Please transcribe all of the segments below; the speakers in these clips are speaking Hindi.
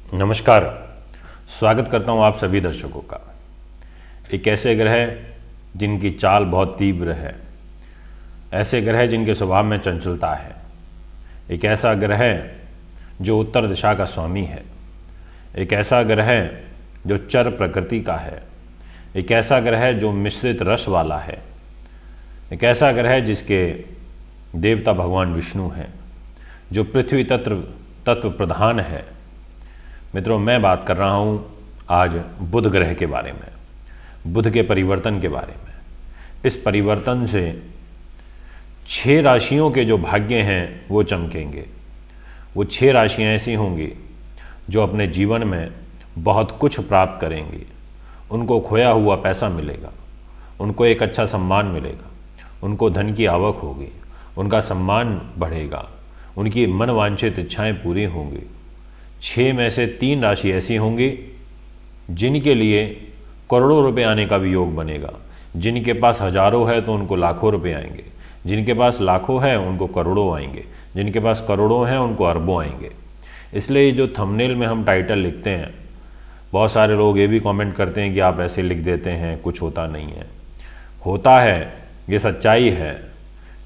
नमस्कार, स्वागत करता हूं आप सभी दर्शकों का। एक ऐसे ग्रह जिनकी चाल बहुत तीव्र है, ऐसे ग्रह जिनके स्वभाव में चंचलता है, एक ऐसा ग्रह जो उत्तर दिशा का स्वामी है, एक ऐसा ग्रह जो चर प्रकृति का है, एक ऐसा ग्रह जो मिश्रित रस वाला है, एक ऐसा ग्रह जिसके देवता भगवान विष्णु हैं, जो पृथ्वी तत्व प्रधान है। मित्रों, मैं बात कर रहा हूँ आज बुध ग्रह के बारे में, बुध के परिवर्तन के बारे में। इस परिवर्तन से 6 राशियों के जो भाग्य हैं वो चमकेंगे। वो 6 राशियाँ ऐसी होंगी जो अपने जीवन में बहुत कुछ प्राप्त करेंगी। उनको खोया हुआ पैसा मिलेगा, उनको एक अच्छा सम्मान मिलेगा, उनको धन की आवक होगी, उनका सम्मान बढ़ेगा, उनकी मनवांछित इच्छाएं पूरी होंगी। 6 में से 3 राशि ऐसी होंगी जिनके लिए करोड़ों रुपए आने का भी योग बनेगा। जिनके पास हजारों है तो उनको लाखों रुपए आएंगे, जिनके पास लाखों है उनको करोड़ों आएंगे, जिनके पास करोड़ों हैं उनको अरबों आएंगे। इसलिए जो थंबनेल में हम टाइटल लिखते हैं, बहुत सारे लोग ये भी कमेंट करते हैं कि आप ऐसे लिख देते हैं, कुछ होता नहीं है। होता है, ये सच्चाई है,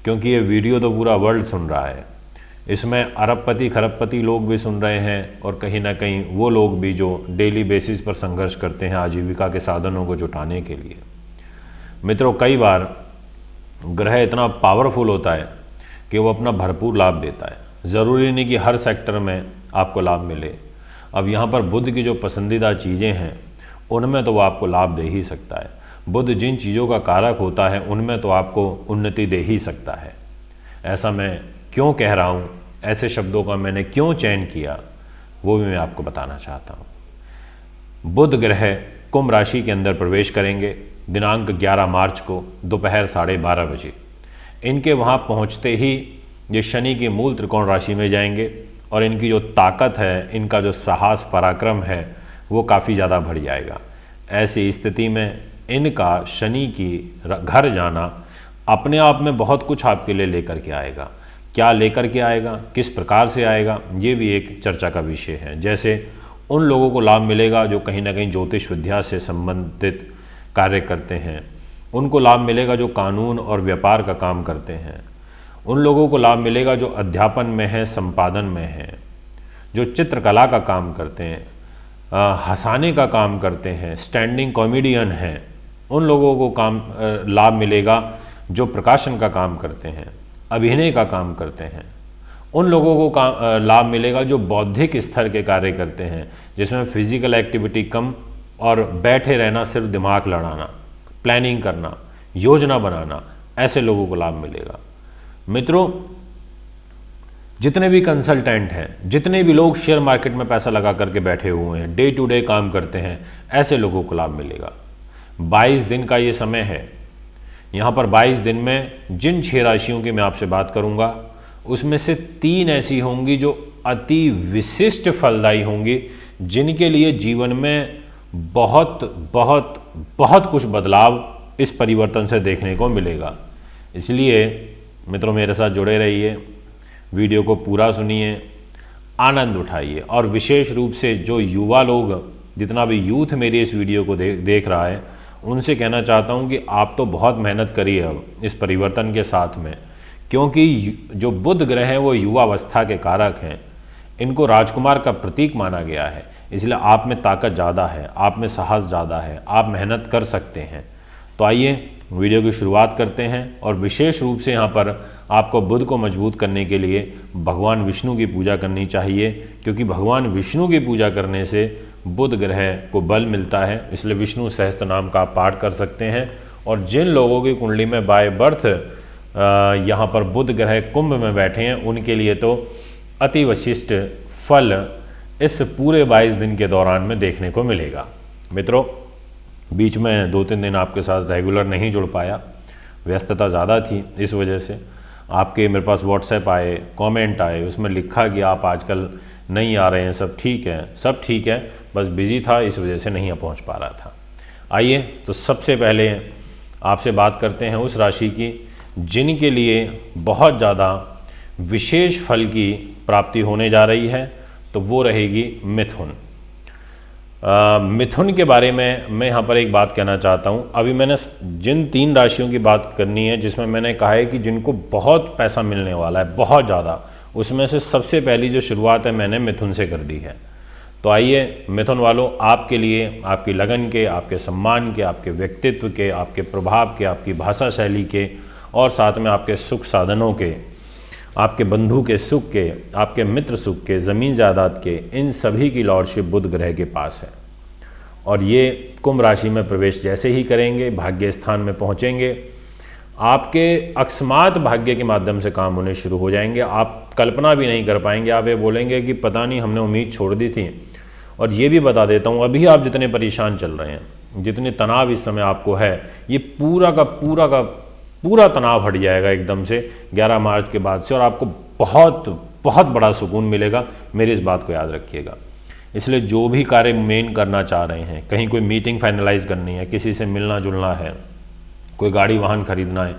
क्योंकि ये वीडियो तो पूरा वर्ल्ड सुन रहा है। इसमें अरबपति खरबपति लोग भी सुन रहे हैं और कहीं ना कहीं वो लोग भी जो डेली बेसिस पर संघर्ष करते हैं आजीविका के साधनों को जुटाने के लिए। मित्रों, कई बार ग्रह इतना पावरफुल होता है कि वो अपना भरपूर लाभ देता है। ज़रूरी नहीं कि हर सेक्टर में आपको लाभ मिले। अब यहाँ पर बुध की जो पसंदीदा चीज़ें हैं उनमें तो वो आपको लाभ दे ही सकता है। बुध जिन चीज़ों का कारक होता है उनमें तो आपको उन्नति दे ही सकता है। ऐसा मैं क्यों कह रहा हूँ, ऐसे शब्दों का मैंने क्यों चयन किया, वो भी मैं आपको बताना चाहता हूँ। बुध ग्रह कुंभ राशि के अंदर प्रवेश करेंगे दिनांक 11 मार्च को दोपहर 12:30 बजे। इनके वहाँ पहुँचते ही ये शनि की मूल त्रिकोण राशि में जाएंगे और इनकी जो ताकत है, इनका जो साहस पराक्रम है, वो काफ़ी ज़्यादा बढ़ जाएगा। ऐसी स्थिति में इनका शनि की घर जाना अपने आप में बहुत कुछ आपके लिए लेकर के आएगा। क्या लेकर के आएगा, किस प्रकार से आएगा, ये भी एक चर्चा का विषय है। जैसे उन लोगों को लाभ मिलेगा जो कहीं ना कहीं ज्योतिष विद्या से संबंधित कार्य करते हैं, उनको लाभ मिलेगा जो कानून और व्यापार का काम करते हैं, उन लोगों को लाभ मिलेगा जो अध्यापन में है, संपादन में है, जो चित्रकला का काम करते हैं, हंसाने का काम करते हैं, स्टैंडिंग कॉमेडियन हैं। उन लोगों को लाभ मिलेगा जो प्रकाशन का काम करते हैं, अभिनय का काम करते हैं। उन लोगों को लाभ मिलेगा जो बौद्धिक स्तर के कार्य करते हैं, जिसमें फिजिकल एक्टिविटी कम और बैठे रहना, सिर्फ दिमाग लड़ाना, प्लानिंग करना, योजना बनाना, ऐसे लोगों को लाभ मिलेगा। मित्रों, जितने भी कंसल्टेंट हैं, जितने भी लोग शेयर मार्केट में पैसा लगा करके बैठे हुए हैं, डे टू डे काम करते हैं, ऐसे लोगों को लाभ मिलेगा। 22 दिन का ये समय है। यहाँ पर 22 दिन में जिन 6 राशियों की मैं आपसे बात करूँगा उसमें से 3 ऐसी होंगी जो अति विशिष्ट फलदायी होंगी, जिनके लिए जीवन में बहुत बहुत बहुत कुछ बदलाव इस परिवर्तन से देखने को मिलेगा। इसलिए मित्रों, मेरे साथ जुड़े रहिए, वीडियो को पूरा सुनिए, आनंद उठाइए। और विशेष रूप से जो युवा लोग, जितना भी यूथ मेरी इस वीडियो को देख रहा है, उनसे कहना चाहता हूं कि आप तो बहुत मेहनत करिए अब इस परिवर्तन के साथ में, क्योंकि जो बुध ग्रह है वो युवावस्था के कारक हैं। इनको राजकुमार का प्रतीक माना गया है, इसलिए आप में ताकत ज़्यादा है, आप में साहस ज़्यादा है, आप मेहनत कर सकते हैं। तो आइए वीडियो की शुरुआत करते हैं। और विशेष रूप से यहाँ पर आपको बुध को मजबूत करने के लिए भगवान विष्णु की पूजा करनी चाहिए, क्योंकि भगवान विष्णु की पूजा करने से बुध ग्रह को बल मिलता है। इसलिए विष्णु सहस्त्र नाम का आप पाठ कर सकते हैं। और जिन लोगों की कुंडली में बाय बर्थ यहाँ पर बुध ग्रह कुंभ में बैठे हैं, उनके लिए तो अति विशिष्ट फल इस पूरे 22 दिन के दौरान में देखने को मिलेगा। मित्रों, बीच में 2-3 दिन आपके साथ रेगुलर नहीं जुड़ पाया, व्यस्तता ज़्यादा थी। इस वजह से आपके मेरे पास व्हाट्सएप आए, कमेंट आए, उसमें लिखा कि आप आजकल नहीं आ रहे हैं, सब ठीक है। सब ठीक है, बस बिज़ी था, इस वजह से नहीं पहुंच पा रहा था। आइए तो सबसे पहले आपसे बात करते हैं उस राशि की जिनके लिए बहुत ज़्यादा विशेष फल की प्राप्ति होने जा रही है, तो वो रहेगी मिथुन। मिथुन के बारे में मैं यहाँ पर एक बात कहना चाहता हूँ। अभी मैंने जिन 3 राशियों की बात करनी है जिसमें मैंने कहा है कि जिनको बहुत पैसा मिलने वाला है, बहुत ज़्यादा, उसमें से सबसे पहली जो शुरुआत है मैंने मिथुन से कर दी है। तो आइए मिथुन वालों, आपके लिए, आपकी लगन के, आपके सम्मान के, आपके व्यक्तित्व के, आपके प्रभाव के, आपकी भाषा शैली के और साथ में आपके सुख साधनों के, आपके बंधु के सुख के, आपके मित्र सुख के, ज़मीन जायदाद के, इन सभी की लॉर्डशिप बुध ग्रह के पास है। और ये कुंभ राशि में प्रवेश जैसे ही करेंगे, भाग्य स्थान में पहुँचेंगे, आपके अकस्मात भाग्य के माध्यम से काम होने शुरू हो जाएंगे। आप कल्पना भी नहीं कर पाएंगे। आप ये बोलेंगे कि पता नहीं हमने उम्मीद छोड़ दी थी। और ये भी बता देता हूँ, अभी आप जितने परेशान चल रहे हैं, जितने तनाव इस समय आपको है, ये पूरा तनाव हट जाएगा एकदम से 11 मार्च के बाद से, और आपको बहुत बहुत बड़ा सुकून मिलेगा। मेरी इस बात को याद रखिएगा। इसलिए जो भी कार्य मेन करना चाह रहे हैं, कहीं कोई मीटिंग फाइनलाइज करनी है, किसी से मिलना जुलना है, कोई गाड़ी वाहन खरीदना है,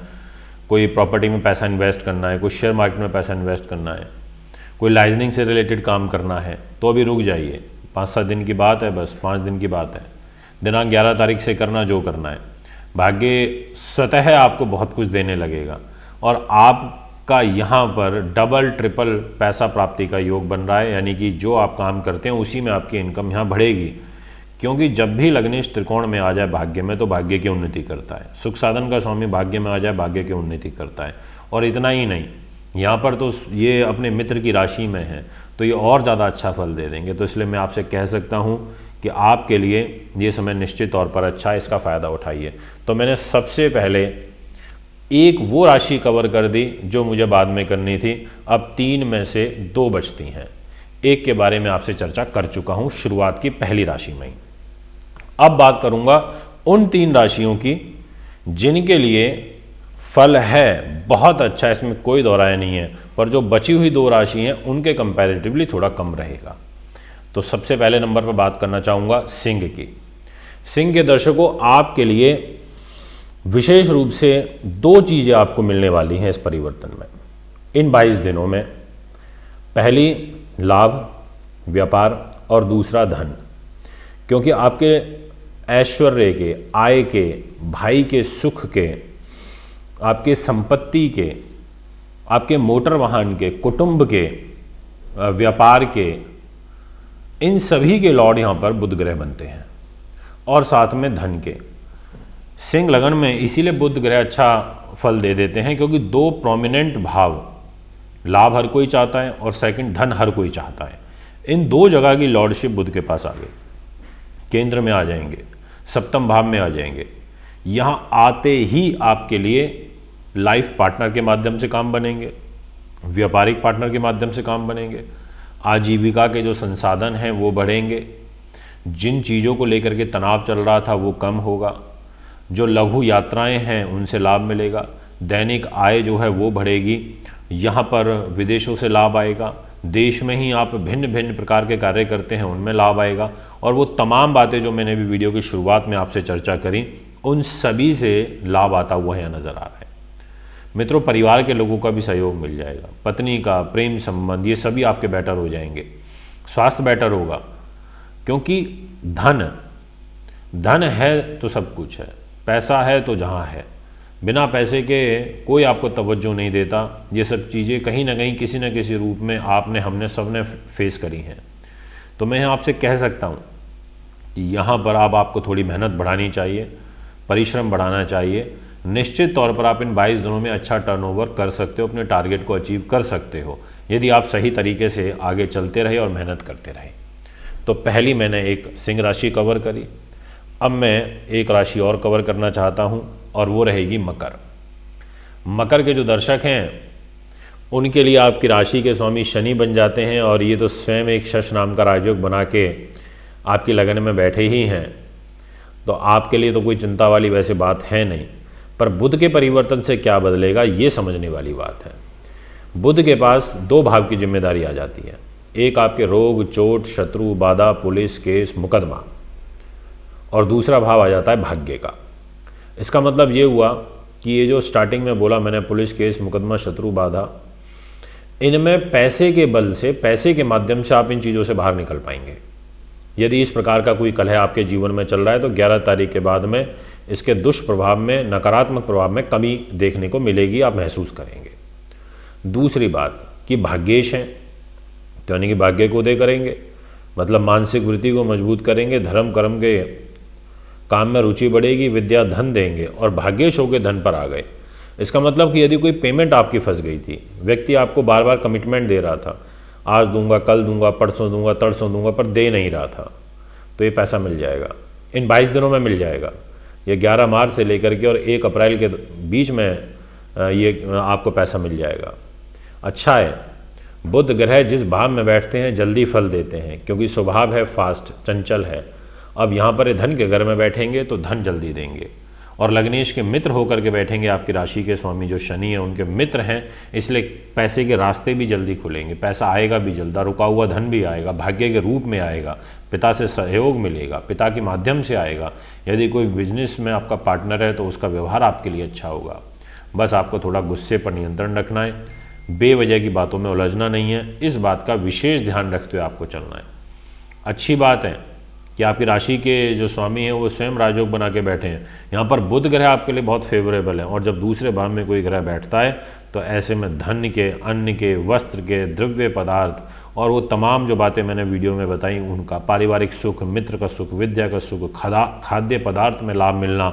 कोई प्रॉपर्टी में पैसा इन्वेस्ट करना है, कोई शेयर मार्केट में पैसा इन्वेस्ट करना है, कोई लाइजनिंग से रिलेटेड काम करना है, तो अभी रुक जाइए। 5-7 दिन की बात है, बस 5 दिन की बात है। दिनांक 11 तारीख से करना जो करना है। भाग्य स्वतः आपको बहुत कुछ देने लगेगा और आपका यहाँ पर डबल ट्रिपल पैसा प्राप्ति का योग बन रहा है। यानी कि जो आप काम करते हैं उसी में आपकी इनकम यहाँ बढ़ेगी, क्योंकि जब भी लग्नेश त्रिकोण में आ जाए भाग्य में तो भाग्य की उन्नति करता है। सुख साधन का स्वामी भाग्य में आ जाए भाग्य की उन्नति करता है। और इतना ही नहीं, यहाँ पर तो ये अपने मित्र की राशि में है तो ये और ज़्यादा अच्छा फल दे देंगे। तो इसलिए मैं आपसे कह सकता हूँ कि आपके लिए ये समय निश्चित तौर पर अच्छा है, इसका फ़ायदा उठाइए। तो मैंने सबसे पहले एक वो राशि कवर कर दी जो मुझे बाद में करनी थी। अब 3 में से 2 बचती हैं। एक के बारे में आपसे चर्चा कर चुका हूँ शुरुआत की पहली राशि में ही। अब बात करूँगा उन 3 राशियों की जिनके लिए फल है बहुत अच्छा, इसमें कोई दो राय नहीं है, पर जो बची हुई 2 राशि हैं उनके कंपैरेटिवली थोड़ा कम रहेगा। तो सबसे पहले नंबर पर बात करना चाहूँगा सिंह की। सिंह के दर्शकों, आपके लिए विशेष रूप से 2 चीज़ें आपको मिलने वाली हैं इस परिवर्तन में, इन 22 दिनों में। पहली लाभ, व्यापार, और दूसरा धन। क्योंकि आपके ऐश्वर्य के, आय के, भाई के सुख के, आपके संपत्ति के, आपके मोटर वाहन के, कुटुंब के, व्यापार के, इन सभी के लॉर्ड यहाँ पर बुध ग्रह बनते हैं और साथ में धन के। सिंह लगन में इसीलिए बुध ग्रह अच्छा फल दे देते हैं क्योंकि 2 प्रोमिनेंट भाव, लाभ हर कोई चाहता है और सेकंड धन हर कोई चाहता है। इन 2 जगह की लॉर्डशिप बुध के पास आ गई। केंद्र में आ जाएंगे, सप्तम भाव में आ जाएंगे। यहाँ आते ही आपके लिए लाइफ पार्टनर के माध्यम से काम बनेंगे, व्यापारिक पार्टनर के माध्यम से काम बनेंगे, आजीविका के जो संसाधन हैं वो बढ़ेंगे, जिन चीज़ों को लेकर के तनाव चल रहा था वो कम होगा, जो लघु यात्राएं हैं उनसे लाभ मिलेगा, दैनिक आय जो है वो बढ़ेगी, यहाँ पर विदेशों से लाभ आएगा, देश में ही आप भिन्न भिन्न प्रकार के कार्य करते हैं उनमें लाभ आएगा, और वो तमाम बातें जो मैंने भी वीडियो की शुरुआत में आपसे चर्चा करी उन सभी से लाभ आता हुआ यहाँ नज़र आ रहा है। मित्रों, परिवार के लोगों का भी सहयोग मिल जाएगा, पत्नी का, प्रेम संबंध, ये सभी आपके बेटर हो जाएंगे। स्वास्थ्य बेटर होगा क्योंकि धन है तो सब कुछ है, पैसा है तो जहाँ है, बिना पैसे के कोई आपको तवज्जो नहीं देता। ये सब चीज़ें कहीं ना कहीं किसी न किसी रूप में आपने, हमने, सबने फेस करी हैं। तो मैं आपसे कह सकता हूँ कि यहाँ पर आपको थोड़ी मेहनत बढ़ानी चाहिए, परिश्रम बढ़ाना चाहिए। निश्चित तौर पर आप इन 22 दिनों में अच्छा टर्नओवर कर सकते हो, अपने टारगेट को अचीव कर सकते हो यदि आप सही तरीके से आगे चलते रहे और मेहनत करते रहे। तो पहली मैंने एक सिंह राशि कवर करी। अब मैं एक राशि और कवर करना चाहता हूँ और वो रहेगी मकर। मकर के जो दर्शक हैं उनके लिए आपकी राशि के स्वामी शनि बन जाते हैं और ये तो स्वयं एक शश नाम का राजयोग बना के आपकी लगन में बैठे ही हैं। तो आपके लिए तो कोई चिंता वाली वैसे बात है नहीं, पर बुध के परिवर्तन से क्या बदलेगा ये समझने वाली बात है। बुध के पास 2 भाव की जिम्मेदारी आ जाती है, एक आपके रोग, चोट, शत्रु, बाधा, पुलिस, केस, मुकदमा, और दूसरा भाव आ जाता है भाग्य का। इसका मतलब ये हुआ कि ये जो स्टार्टिंग में बोला मैंने, पुलिस, केस, मुकदमा, शत्रु, बाधा, इनमें पैसे के बल से, पैसे के माध्यम से आप इन चीज़ों से बाहर निकल पाएंगे। यदि इस प्रकार का कोई कलह आपके जीवन में चल रहा है तो 11 तारीख के बाद में इसके दुष्प्रभाव में, नकारात्मक प्रभाव में कमी देखने को मिलेगी, आप महसूस करेंगे। दूसरी बात कि भाग्येश हैं, तो यानी कि भाग्य को उदय करेंगे, मतलब मानसिक वृत्ति को मजबूत करेंगे, धर्म कर्म के काम में रुचि बढ़ेगी, विद्या धन देंगे और भाग्येश होकर धन पर आ गए। इसका मतलब कि यदि कोई पेमेंट आपकी फंस गई थी, व्यक्ति आपको बार बार कमिटमेंट दे रहा था, आज दूंगा, कल दूंगा, परसों दूंगा, तरसों दूंगा, पर दे नहीं रहा था, तो ये पैसा मिल जाएगा, इन 22 दिनों में मिल जाएगा। ये 11 मार्च से लेकर के और 1 अप्रैल के बीच में ये आपको पैसा मिल जाएगा। अच्छा है, बुध ग्रह जिस भाव में बैठते हैं जल्दी फल देते हैं, क्योंकि स्वभाव है फास्ट, चंचल है। अब यहाँ पर ये धन के घर में बैठेंगे तो धन जल्दी देंगे, और लग्नेश के मित्र होकर के बैठेंगे, आपकी राशि के स्वामी जो शनि है उनके मित्र हैं, इसलिए पैसे के रास्ते भी जल्दी खुलेंगे, पैसा आएगा भी जल्दा, रुका हुआ धन भी आएगा, भाग्य के रूप में आएगा, पिता से सहयोग मिलेगा, पिता के माध्यम से आएगा। यदि कोई बिजनेस में आपका पार्टनर है तो उसका व्यवहार आपके लिए अच्छा होगा। बस आपको थोड़ा गुस्से पर नियंत्रण रखना है, बेवजह की बातों में उलझना नहीं है, इस बात का विशेष ध्यान रखते हुए आपको चलना है। अच्छी बात है कि आपकी राशि के जो स्वामी हैं वो स्वयं राजयोग बना के बैठे हैं। यहाँ पर बुध ग्रह आपके लिए बहुत फेवरेबल है, और जब दूसरे भाव में कोई ग्रह बैठता है तो ऐसे में धन के, अन्न के, वस्त्र के, द्रव्य पदार्थ और वो तमाम जो बातें मैंने वीडियो में बताई उनका, पारिवारिक सुख, मित्र का सुख, विद्या का सुख, खाद्य पदार्थ में लाभ मिलना,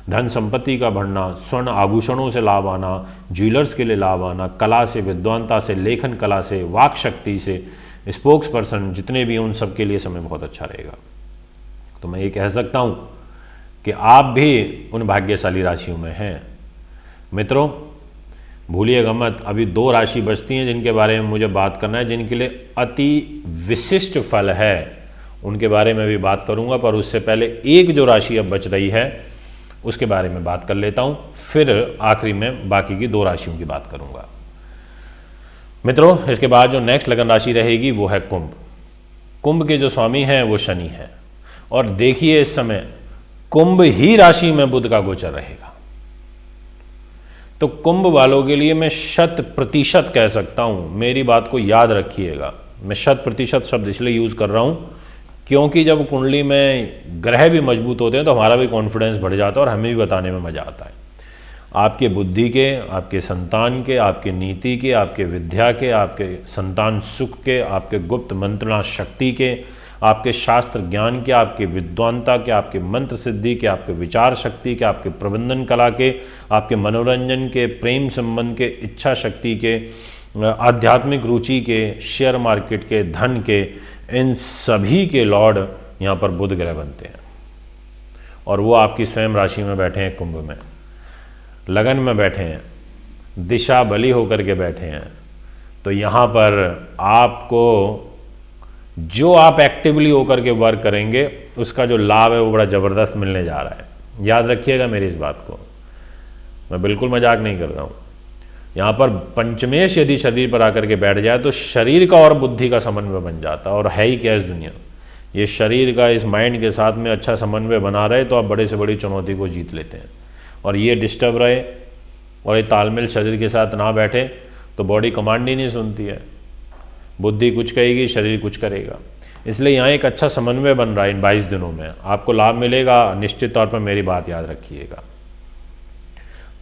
धन संपत्ति का बढ़ना, स्वर्ण आभूषणों से लाभ आना, ज्वेलर्स के लिए लाभ आना, कला से, विद्वानता से, लेखन कला से, वाक शक्ति से, स्पोक्स पर्सन जितने भी हैं उन सब के लिए समय बहुत अच्छा रहेगा। तो मैं ये कह सकता हूँ कि आप भी उन भाग्यशाली राशियों में हैं। मित्रों, भूलिएगा मत, अभी 2 राशि बचती हैं जिनके बारे में मुझे बात करना है, जिनके लिए अति विशिष्ट फल है, उनके बारे में भी बात करूंगा। पर उससे पहले एक जो राशि अब बच रही है उसके बारे में बात कर लेता हूं, फिर आखिरी में बाकी की 2 राशियों की बात करूंगा। मित्रों, इसके बाद जो नेक्स्ट लगन राशि रहेगी वो है कुंभ। कुंभ के जो स्वामी हैं वो शनि है, और देखिए इस समय कुंभ ही राशि में बुध का गोचर रहेगा। तो कुंभ वालों के लिए मैं 100% कह सकता हूं, मेरी बात को याद रखिएगा। मैं 100% शब्द इसलिए यूज कर रहा हूं क्योंकि जब कुंडली में ग्रह भी मजबूत होते हैं तो हमारा भी कॉन्फिडेंस बढ़ जाता है और हमें भी बताने में मजा आता है। आपके बुद्धि के, आपके संतान के, आपके नीति के, आपके विद्या के, आपके संतान सुख के, आपके गुप्त मंत्रणा शक्ति के, आपके शास्त्र ज्ञान के, आपके विद्वानता के, आपके मंत्र सिद्धि के, आपके विचार शक्ति के, आपके प्रबंधन कला के, आपके मनोरंजन के, प्रेम संबंध के, इच्छा शक्ति के, आध्यात्मिक रुचि के, शेयर मार्केट के, धन के, इन सभी के लॉर्ड यहाँ पर बुध ग्रह बनते हैं। और वो आपकी स्वयं राशि में बैठे हैं, कुंभ में, लगन में बैठे हैं, दिशा बली होकर के बैठे हैं। तो यहाँ पर आपको जो आप एक्टिवली होकर के वर्क करेंगे उसका जो लाभ है वो बड़ा ज़बरदस्त मिलने जा रहा है। याद रखिएगा मेरी इस बात को, मैं बिल्कुल मजाक नहीं कर रहा हूँ। यहाँ पर पंचमेश यदि शरीर पर आकर के बैठ जाए तो शरीर का और बुद्धि का समन्वय बन जाता है। और है ही क्या इस दुनिया, ये शरीर का इस माइंड के साथ में अच्छा समन्वय बना रहे तो आप बड़े से बड़ी चुनौती को जीत लेते हैं। और ये डिस्टर्ब रहे और ये तालमेल शरीर के साथ ना बैठे तो बॉडी कमांड ही नहीं सुनती है, बुद्धि कुछ कहेगी, शरीर कुछ करेगा। इसलिए यहाँ एक अच्छा समन्वय बन रहा है। इन 22 दिनों में आपको लाभ मिलेगा, निश्चित तौर पर मेरी बात याद रखिएगा।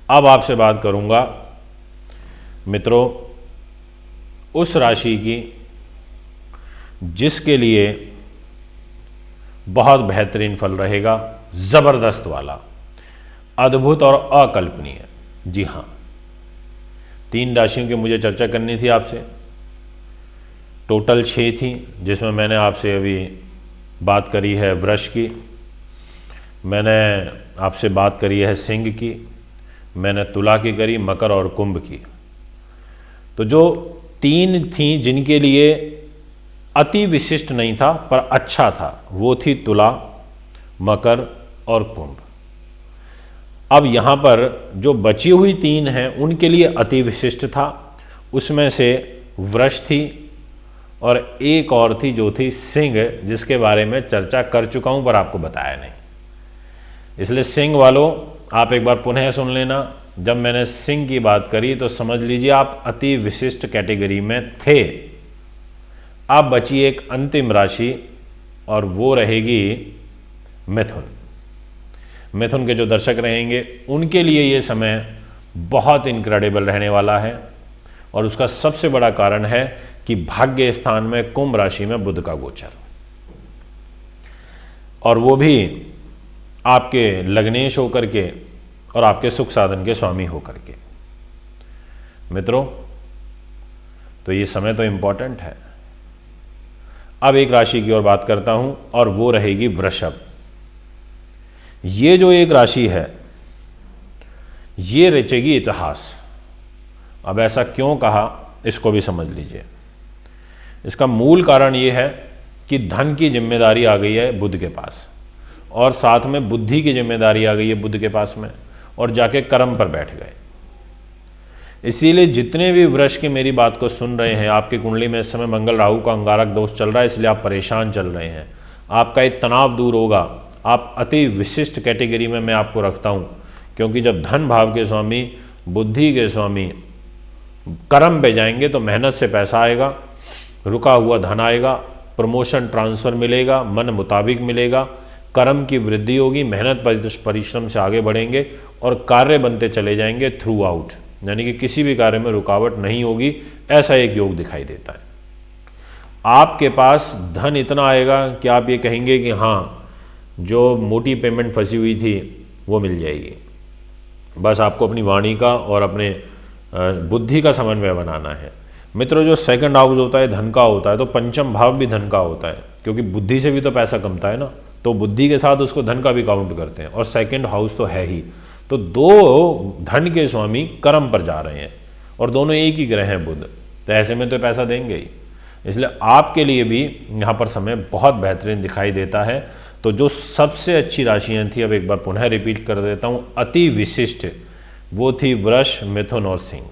अब आपसे बात करूँगा मित्रों उस राशि की जिसके लिए बहुत बेहतरीन फल रहेगा, ज़बरदस्त वाला, अद्भुत और अकल्पनीय। जी हाँ, 3 राशियों की मुझे चर्चा करनी थी आपसे, टोटल 6 थी, जिसमें मैंने आपसे अभी बात करी है वृष की, मैंने आपसे बात करी है सिंह की, मैंने तुला की करी, मकर और कुंभ की। तो जो 3 थी जिनके लिए अति विशिष्ट नहीं था पर अच्छा था वो थी तुला, मकर और कुंभ। अब यहाँ पर जो बची हुई 3 हैं उनके लिए अति विशिष्ट था, उसमें से वृष थी और एक और थी जो थी सिंह, जिसके बारे में चर्चा कर चुका हूँ पर आपको बताया नहीं। इसलिए सिंह वालों आप एक बार पुनः सुन लेना। जब मैंने सिंह की बात करी तो समझ लीजिए आप अति विशिष्ट कैटेगरी में थे। अब बची एक अंतिम राशि और वो रहेगी मिथुन। मिथुन के जो दर्शक रहेंगे उनके लिए ये समय बहुत इनक्रेडिबल रहने वाला है, और उसका सबसे बड़ा कारण है कि भाग्य स्थान में कुंभ राशि में बुध का गोचर, और वो भी आपके लग्नेश होकर के और आपके सुख साधन के स्वामी होकर के। मित्रों, तो ये समय तो इंपॉर्टेंट है। अब एक राशि की ओर बात करता हूं, और वो रहेगी वृषभ। ये जो एक राशि है ये रचेगी इतिहास। अब ऐसा क्यों कहा, इसको भी समझ लीजिए। इसका मूल कारण ये है कि धन की जिम्मेदारी आ गई है बुध के पास, और साथ में बुद्धि की जिम्मेदारी आ गई है बुध के पास में, और जाके कर्म पर बैठ गए। इसीलिए जितने भी वृष की मेरी बात को सुन रहे हैं, आपकी कुंडली में इस समय मंगल राहु का अंगारक दोष चल रहा है, इसलिए आप परेशान चल रहे हैं। आपका एक तनाव दूर होगा। आप अति विशिष्ट कैटेगरी में मैं आपको रखता हूं, क्योंकि जब धन भाव के स्वामी, बुद्धि के स्वामी कर्म पे जाएंगे तो मेहनत से पैसा आएगा, रुका हुआ धन आएगा, प्रमोशन ट्रांसफर मिलेगा, मन मुताबिक मिलेगा, कर्म की वृद्धि होगी, मेहनत परिश्रम से आगे बढ़ेंगे और कार्य बनते चले जाएंगे थ्रू आउट, यानी कि किसी भी कार्य में रुकावट नहीं होगी। ऐसा एक योग दिखाई देता है। आपके पास धन इतना आएगा कि आप ये कहेंगे कि हाँ, जो मोटी पेमेंट फंसी हुई थी वो मिल जाएगी। बस आपको अपनी वाणी का और अपने बुद्धि का समन्वय बनाना है। मित्रों, जो सेकंड हाउस होता है धन का होता है, तो पंचम भाव भी धन का होता है, क्योंकि बुद्धि से भी तो पैसा कमता है ना, तो बुद्धि के साथ उसको धन का भी काउंट करते हैं, और सेकंड हाउस तो है ही। तो दो धन के स्वामी कर्म पर जा रहे हैं, और दोनों एक ही ग्रह हैं बुध, तो ऐसे में तो पैसा देंगे ही। इसलिए आपके लिए भी यहाँ पर समय बहुत बेहतरीन दिखाई देता है। तो जो सबसे अच्छी राशियाँ थी, अब एक बार पुनः रिपीट कर देता हूँ, अति विशिष्ट, वो थी वृष, मिथुन और सिंह,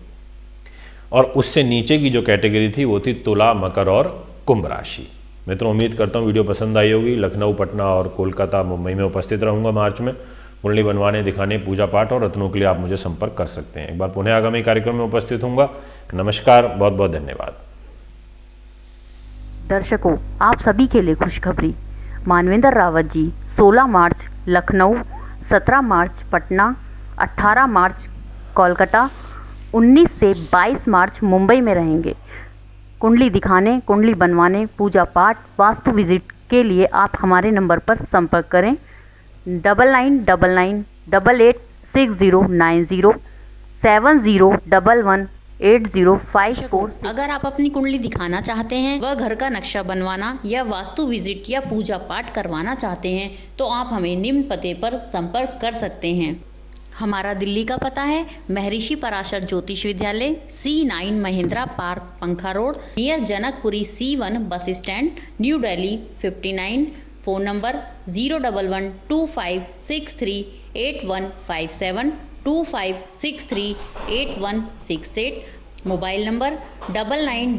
और उससे नीचे की जो कैटेगरी थी वो थी तुला, मकर और कुंभ राशि। मित्रों, उम्मीद करता हूँ वीडियो पसंद आई होगी। लखनऊ, पटना और कोलकाता, मुंबई में उपस्थित रहूँगा मार्च में। कुंडली बनवाने, दिखाने, पूजा पाठ और रत्नों के लिए आप मुझे संपर्क कर सकते हैं। एक बार पुनः आगामी कार्यक्रम में उपस्थित होऊंगा। नमस्कार, बहुत बहुत धन्यवाद। दर्शकों, आप सभी के लिए खुशखबरी। मानवेंद्र रावत जी 16 मार्च लखनऊ, 17 मार्च पटना, 18 मार्च कोलकाता, 19 से 22 मार्च मुंबई में रहेंगे। कुंडली दिखाने, कुंडली बनवाने, पूजा पाठ, वास्तु विजिट के लिए आप हमारे नंबर पर संपर्क करें 9999886090 70118054। अगर आप अपनी कुंडली दिखाना चाहते हैं, वह घर का नक्शा बनवाना या वास्तु विजिट या पूजा पाठ करवाना चाहते हैं, तो आप हमें निम्न पते पर संपर्क कर सकते हैं। हमारा दिल्ली का पता है महर्षि पराशर ज्योतिष विद्यालय, C9 महिंद्रा पार्क, पंखा road, near Janakpuri, C1 bus stand, new Delhi 59। Phone number 01125638157, 25638168। Mobile number 99